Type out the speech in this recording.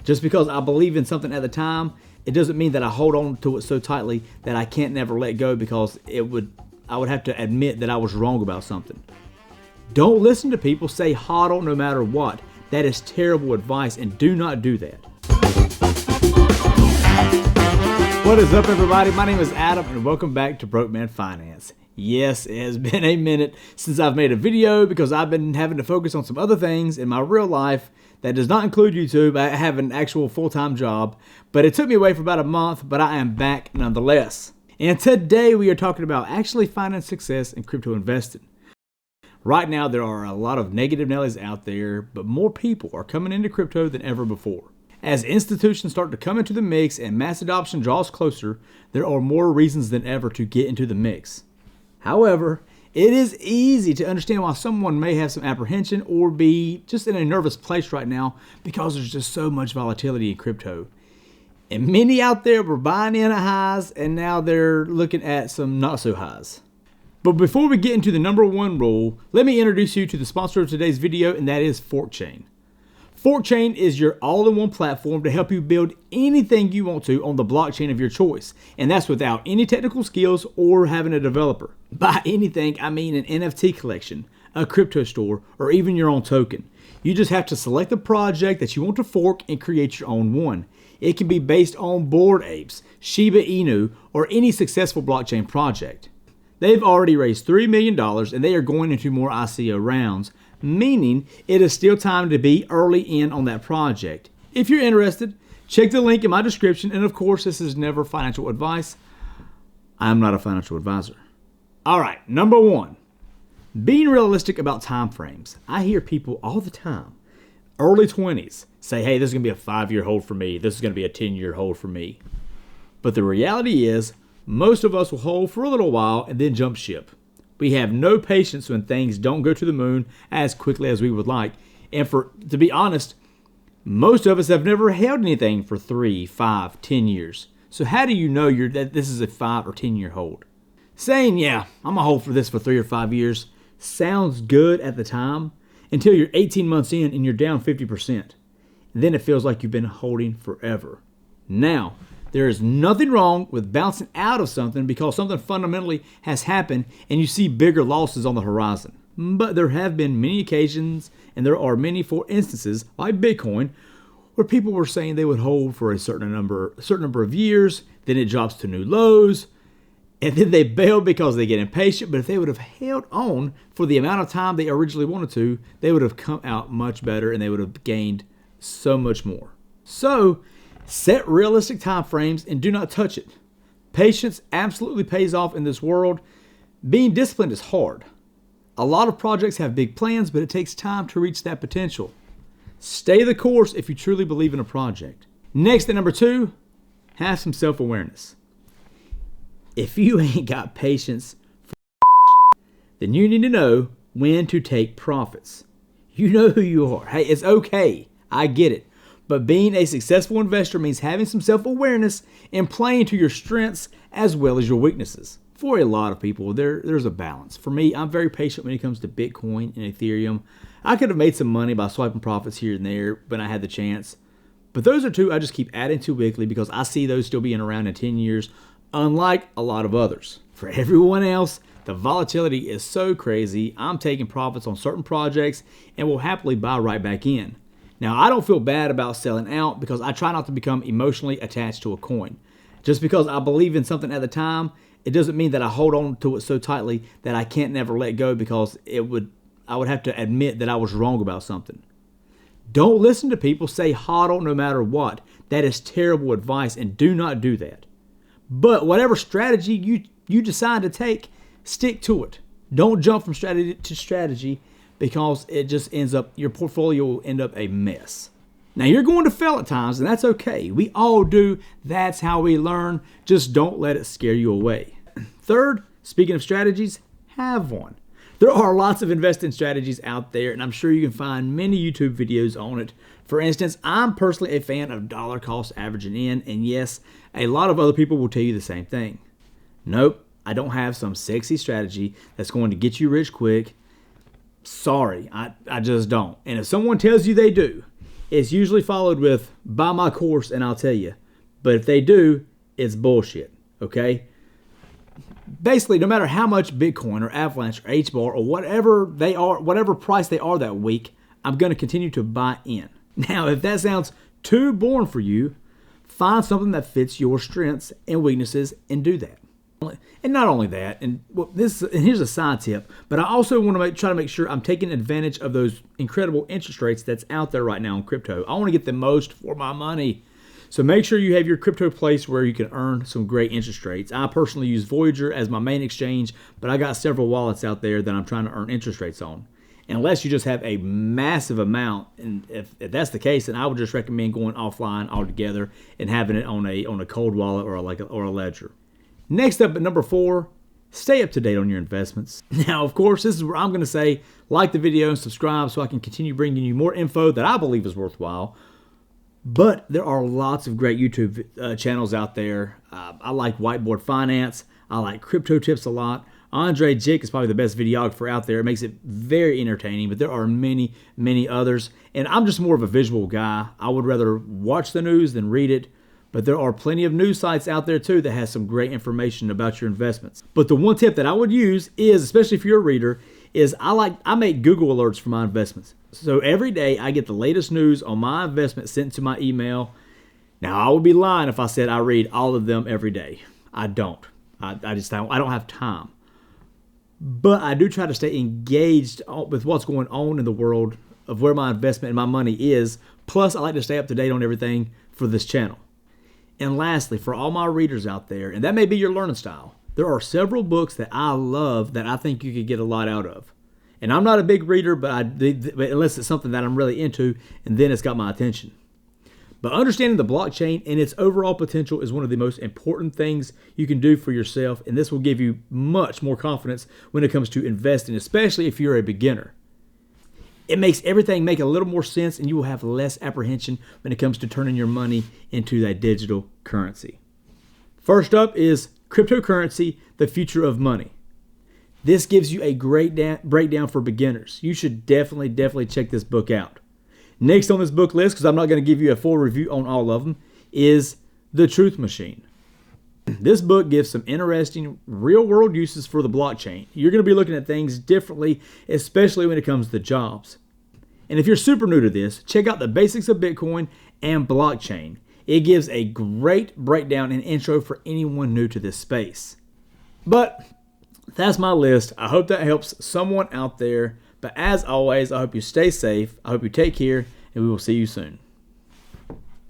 Just because I believe in something at the time, it doesn't mean that I hold on to it so tightly that I can't never let go, because I would have to admit that I was wrong about something. Don't listen to people say hodl no matter what. That is terrible advice, and do not do that. What is up, everybody? My name is Adam, and welcome back to Broke Man Finance. Yes, it has been a minute since I've made a video because I've been having to focus on some other things in my real life that does not include YouTube. I have an actual full-time job, but it took me away for about a month, but I am back nonetheless. And today we are talking about actually finding success in crypto investing. Right now, there are a lot of negative nellys out there, but more people are coming into crypto than ever before. As institutions start to come into the mix and mass adoption draws closer, there are more reasons than ever to get into the mix. However, it is easy to understand why someone may have some apprehension or be just in a nervous place right now because there's just so much volatility in crypto. And many out there were buying in at highs, and now they're looking at some not so highs. But before we get into the number one rule, let me introduce you to the sponsor of today's video, and that is Forkchain. Forkchain is your all-in-one platform to help you build anything you want to on the blockchain of your choice, and that's without any technical skills or having a developer. By anything, I mean an NFT collection, a crypto store, or even your own token. You just have to select the project that you want to fork and create your own one. It can be based on Bored Apes, Shiba Inu, or any successful blockchain project. They've already raised $3 million, and they are going into more ICO rounds, meaning it is still time to be early in on that project. If you're interested, check the link in my description, and of course, this is never financial advice. I'm not a financial advisor. All right, number one, being realistic about time frames. I hear people all the time, early 20s, say, hey, this is going to be a 5-year hold for me. This is going to be a 10-year hold for me. But the reality is, most of us will hold for a little while and then jump ship. We have no patience when things don't go to the moon as quickly as we would like. And to be honest, most of us have never held anything for 3, 5, 10 years. So how do you know that this is a 5 or 10-year hold? Saying, yeah, I'm going to hold for this for 3 or 5 years sounds good at the time until you're 18 months in and you're down 50%. And then it feels like you've been holding forever. Now, there is nothing wrong with bouncing out of something because something fundamentally has happened and you see bigger losses on the horizon. But there have been many occasions, and there are many for instances, like Bitcoin, where people were saying they would hold for a certain number of years, then it drops to new lows, and then they bail because they get impatient. But if they would have held on for the amount of time they originally wanted to, they would have come out much better and they would have gained so much more. So, set realistic time frames and do not touch it. Patience absolutely pays off in this world. Being disciplined is hard. A lot of projects have big plans, but it takes time to reach that potential. Stay the course if you truly believe in a project. Next, at number 2, have some self-awareness. If you ain't got patience for then you need to know when to take profits. You know who you are. Hey, it's okay. I get it. But being a successful investor means having some self-awareness and playing to your strengths as well as your weaknesses. For a lot of people, there's a balance. For me, I'm very patient when it comes to Bitcoin and Ethereum. I could have made some money by swiping profits here and there when I had the chance. But those are two I just keep adding to weekly because I see those still being around in 10 years, unlike a lot of others. For everyone else, the volatility is so crazy, I'm taking profits on certain projects and will happily buy right back in. Now, I don't feel bad about selling out because I try not to become emotionally attached to a coin. Just because I believe in something at the time, it doesn't mean that I hold on to it so tightly that I can't never let go because I would have to admit that I was wrong about something. Don't listen to people say hodl no matter what. That is terrible advice, and do not do that. But whatever strategy you decide to take, stick to it. Don't jump from strategy to strategy, because it just ends up, your portfolio will end up a mess. Now, you're going to fail at times, and that's okay. We all do. That's how we learn. Just don't let it scare you away. Third, speaking of strategies, have one. There are lots of investing strategies out there, and I'm sure you can find many YouTube videos on it. For instance, I'm personally a fan of dollar cost averaging in, and yes, a lot of other people will tell you the same thing. Nope, I don't have some sexy strategy that's going to get you rich quick. Sorry, I just don't. And if someone tells you they do, it's usually followed with, buy my course and I'll tell you. But if they do, it's bullshit, okay? Basically, no matter how much Bitcoin or Avalanche or HBAR or whatever they are, whatever price they are that week, I'm going to continue to buy in. Now, if that sounds too boring for you, find something that fits your strengths and weaknesses and do that. And not only that, and here's a side tip, but I also want to try to make sure I'm taking advantage of those incredible interest rates that's out there right now in crypto. I want to get the most for my money. So make sure you have your crypto place where you can earn some great interest rates. I personally use Voyager as my main exchange, but I got several wallets out there that I'm trying to earn interest rates on. Unless you just have a massive amount, and if that's the case, then I would just recommend going offline altogether and having it on a cold wallet or a ledger. Next up at number 4, stay up to date on your investments. Now, of course, this is where I'm going to say like the video and subscribe so I can continue bringing you more info that I believe is worthwhile. But there are lots of great YouTube channels out there. I like Whiteboard Finance. I like Crypto Tips a lot. Andre Jick is probably the best videographer out there. It makes it very entertaining, but there are many, many others. And I'm just more of a visual guy. I would rather watch the news than read it. But there are plenty of news sites out there too that has some great information about your investments. But the one tip that I would use is, especially if you're a reader, is I make Google alerts for my investments. So every day I get the latest news on my investment sent to my email. Now I would be lying if I said I read all of them every day. I don't. I don't have time. But I do try to stay engaged with what's going on in the world of where my investment and my money is. Plus, I like to stay up to date on everything for this channel. And lastly, for all my readers out there, and that may be your learning style, there are several books that I love that I think you could get a lot out of. And I'm not a big reader, but unless it's something that I'm really into, and then it's got my attention. But understanding the blockchain and its overall potential is one of the most important things you can do for yourself, and this will give you much more confidence when it comes to investing, especially if you're a beginner. It makes everything make a little more sense, and you will have less apprehension when it comes to turning your money into that digital currency. First up is Cryptocurrency, the Future of Money. This gives you a great breakdown for beginners. You should definitely check this book out. Next on this book list, because I'm not going to give you a full review on all of them, is The Truth Machine. This book gives some interesting real-world uses for the blockchain. You're going to be looking at things differently, especially when it comes to jobs. And if you're super new to this, check out the basics of Bitcoin and blockchain. It gives a great breakdown and intro for anyone new to this space. But that's my list. I hope that helps someone out there. But as always, I hope you stay safe. I hope you take care, and we will see you soon.